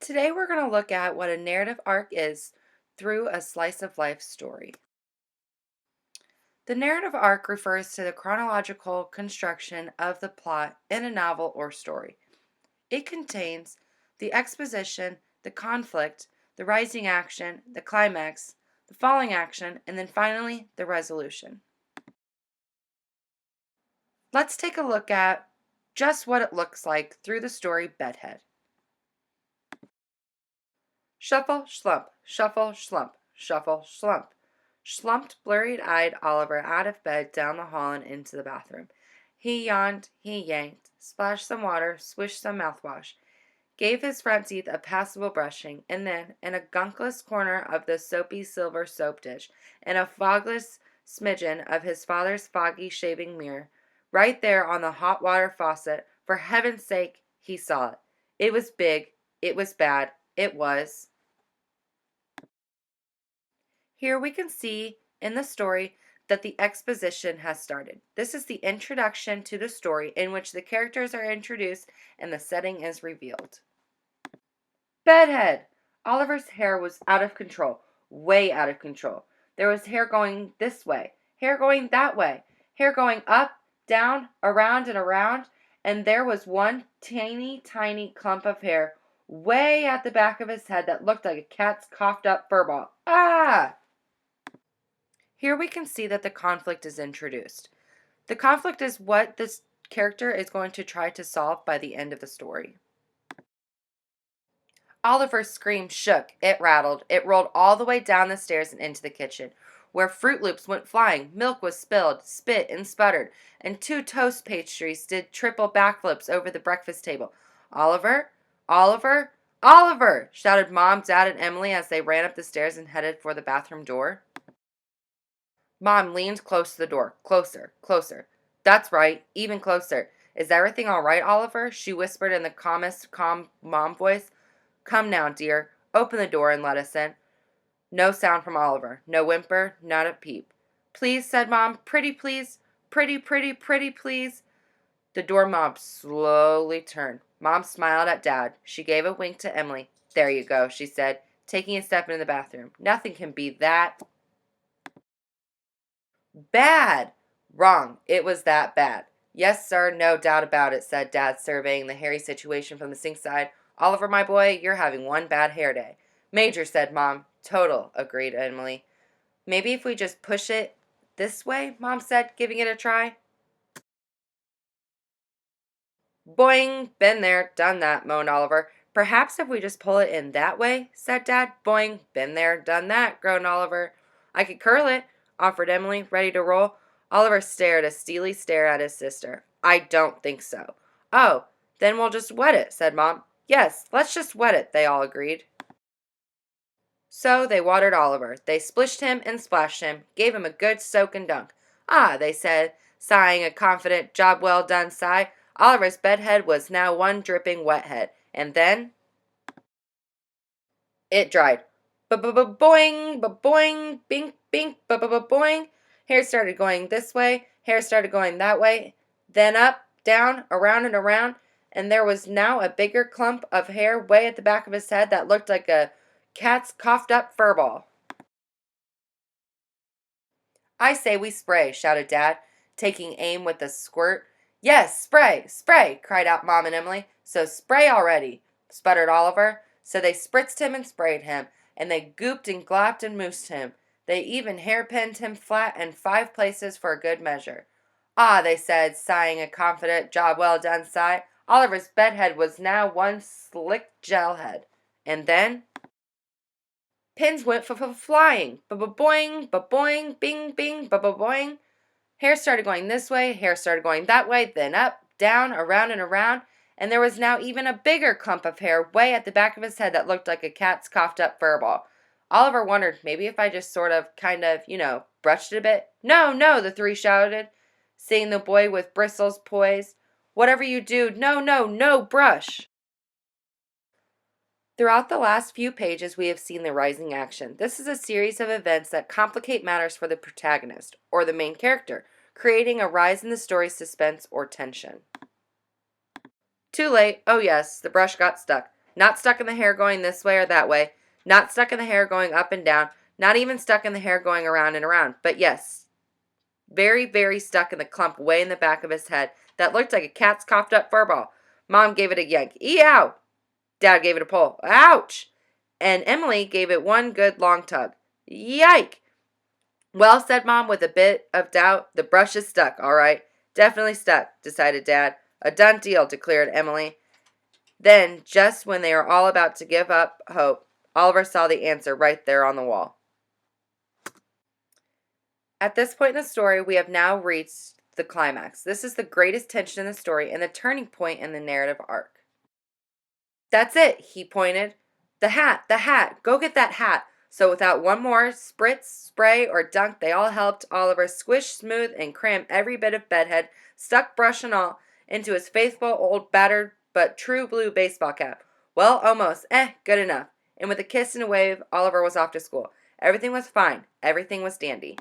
Today we're going to look at what a narrative arc is through a slice of life story. The narrative arc refers to the chronological construction of the plot in a novel or story. It contains the exposition, the conflict, the rising action, the climax, the falling action, and then finally the resolution. Let's take a look at just what it looks like through the story Bedhead. Shuffle, slump, shuffle, slump, shuffle, slump. Slumped, blurry-eyed Oliver out of bed, down the hall, and into the bathroom. He yawned, he yanked, splashed some water, swished some mouthwash, gave his front teeth a passable brushing, and then, in a gunkless corner of the soapy silver soap dish, and a fogless smidgen of his father's foggy shaving mirror, right there on the hot water faucet, for heaven's sake, he saw it. It was big, it was bad, it was... Here we can see in the story that the exposition has started. This is the introduction to the story in which the characters are introduced and the setting is revealed. Bedhead! Oliver's hair was out of control, way out of control. There was hair going this way, hair going that way, hair going up, down, around, and there was one teeny tiny clump of hair way at the back of his head that looked like a cat's coughed up fur ball. Ah! Here we can see that the conflict is introduced. The conflict is what this character is going to try to solve by the end of the story. Oliver's scream shook, it rattled, it rolled all the way down the stairs and into the kitchen, where Fruit Loops went flying, milk was spilled, spit and sputtered, and 2 toast pastries did triple backflips over the breakfast table. Oliver? Oliver? Oliver! Shouted Mom, Dad, and Emily as they ran up the stairs and headed for the bathroom door. Mom leaned close to the door. Closer, closer. That's right, even closer. Is everything all right, Oliver? She whispered in the calmest, calm mom voice. Come now, dear. Open the door and let us in. No sound from Oliver. No whimper, not a peep. Please, said Mom. Pretty, please. Pretty, pretty, pretty, please. The doorknob slowly turned. Mom smiled at Dad. She gave a wink to Emily. There you go, she said, taking a step into the bathroom. Nothing can be that bad. Wrong. It was that bad. Yes, sir, no doubt about it, said Dad, surveying the hairy situation from the sink side. Oliver, my boy, you're having one bad hair day. Major, said Mom. Total, agreed Emily. Maybe if we just push it this way, Mom said, giving it a try. Boing, been there, done that, moaned Oliver. Perhaps if we just pull it in that way, said Dad. Boing, been there, done that, groaned Oliver. I could curl it, offered Emily, ready to roll. Oliver stared a steely stare at his sister. I don't think so. Oh, then we'll just wet it, said Mom. Yes, let's just wet it, they all agreed. So they watered Oliver. They splished him and splashed him, gave him a good soak and dunk. Ah, they said, sighing a confident, job well done sigh. Oliver's bedhead was now one dripping wet head. And then it dried. Ba-ba-ba-boing, ba-boing, bink, bink, ba-ba-ba-boing. Hair started going this way, hair started going that way, then up, down, around and around, and there was now a bigger clump of hair way at the back of his head that looked like a cat's coughed up fur ball. I say we spray, shouted Dad, taking aim with the squirt. Yes, spray, spray, cried out Mom and Emily. So spray already, sputtered Oliver. So they spritzed him and sprayed him, and they gooped and glopped and moosed him. They even hairpinned him flat in 5 places for a good measure. Ah, they said, sighing a confident, job well done sigh. Oliver's bedhead was now one slick gel head. And then pins went flying. Ba-ba-boing, ba-boing, bing, bing, ba-ba-boing. Hair started going this way, hair started going that way, then up, down, around and around, and there was now even a bigger clump of hair way at the back of his head that looked like a cat's coughed up fur ball. Oliver wondered maybe if I just sort of, brushed it a bit. No, no, the 3 shouted, seeing the boy with bristles poised. Whatever you do, no, no, no brush. Throughout the last few pages, we have seen the rising action. This is a series of events that complicate matters for the protagonist, or the main character, creating a rise in the story's suspense or tension. Too late. Oh yes, the brush got stuck. Not stuck in the hair going this way or that way. Not stuck in the hair going up and down. Not even stuck in the hair going around and around. But yes, very, very stuck in the clump way in the back of his head that looked like a cat's coughed up fur ball. Mom gave it a yank. Eow! Dad gave it a pull. Ouch! And Emily gave it one good long tug. Yike! Well, said Mom with a bit of doubt, the brush is stuck, all right. Definitely stuck, decided Dad. A done deal, declared Emily. Then, just when they were all about to give up hope, Oliver saw the answer right there on the wall. At this point in the story, we have now reached the climax. This is the greatest tension in the story and the turning point in the narrative arc. That's it, he pointed. The hat, go get that hat. So without one more spritz, spray, or dunk, they all helped Oliver squish, smooth, and cram every bit of bedhead, stuck brush and all, into his faithful old battered but true blue baseball cap. Well, almost. Good enough. And with a kiss and a wave, Oliver was off to school. Everything was fine. Everything was dandy.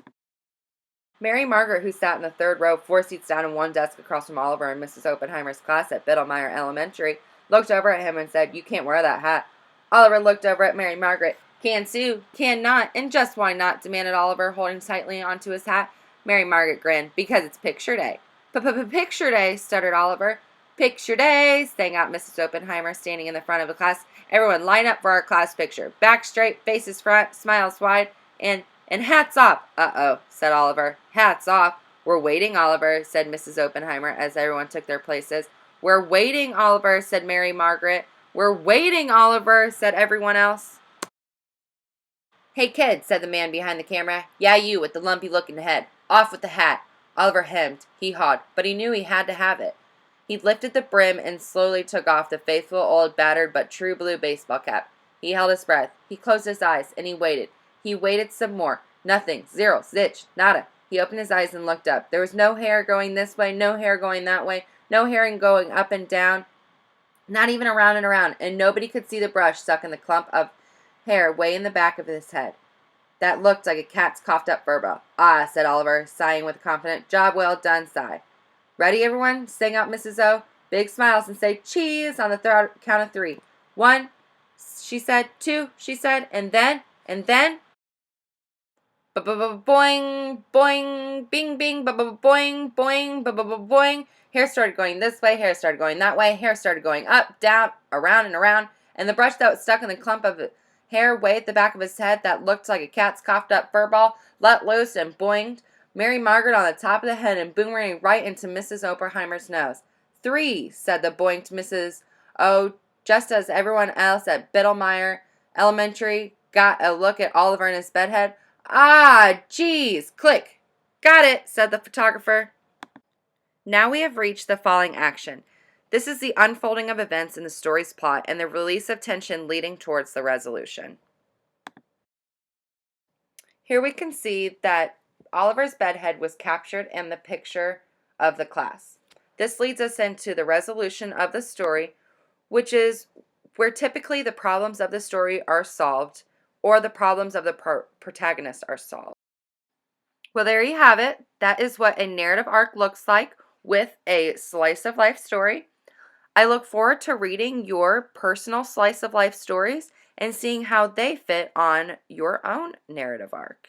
Mary Margaret, who sat in the third row, 4 seats down in one desk across from Oliver and Mrs. Oppenheimer's class at Biddlemeyer Elementary, looked over at him and said, "You can't wear that hat." Oliver looked over at Mary Margaret. "Can Sue? Can not? And just why not?" demanded Oliver, holding tightly onto his hat. Mary Margaret grinned. "Because it's picture day." "Picture day," stuttered Oliver. "Picture day," sang out Mrs. Oppenheimer, standing in the front of the class. "Everyone line up for our class picture. Back straight, faces front, smiles wide, and hats off." "Uh-oh," said Oliver. "Hats off." "We're waiting, Oliver," said Mrs. Oppenheimer as everyone took their places. "We're waiting, Oliver," said Mary Margaret. "We're waiting, Oliver," said everyone else. "Hey, kid," said the man behind the camera. "Yeah, you with the lumpy-looking head. Off with the hat." Oliver hemmed, hee-hawed, but he knew he had to have it. He lifted the brim and slowly took off the faithful old battered but true blue baseball cap. He held his breath. He closed his eyes, and he waited. He waited some more. Nothing. Zero. Zitch. Nada. He opened his eyes and looked up. There was no hair going this way, no hair going that way, no hair going up and down, not even around and around, and nobody could see the brush stuck in the clump of hair way in the back of his head. That looked like a cat's coughed up fur ball. "Ah," said Oliver, sighing with a confident, "job well done" sigh. "Ready, everyone?" sang out Mrs. O. "Big smiles and say cheese on the count of 3. 1, she said. 2, she said. And then, boing, boing, bing, bing, boing, boing, boing. Hair started going this way, hair started going that way, hair started going up, down, around, and around, and the brush that was stuck in the clump of hair way at the back of his head that looked like a cat's coughed up fur ball let loose and boinged Mary Margaret on the top of the head and boomerang right into Mrs. Oppenheimer's nose. 3, said the boinked Mrs. O, just as everyone else at Biddlemeyer Elementary got a look at Oliver and his bedhead. "Ah, geez, click." "Got it," said the photographer. Now we have reached the falling action. This is the unfolding of events in the story's plot and the release of tension leading towards the resolution. Here we can see that Oliver's bedhead was captured in the picture of the class. This leads us into the resolution of the story, which is where typically the problems of the story are solved or the problems of the protagonist are solved. Well, there you have it. That is what a narrative arc looks like with a slice of life story. I look forward to reading your personal slice of life stories and seeing how they fit on your own narrative arc.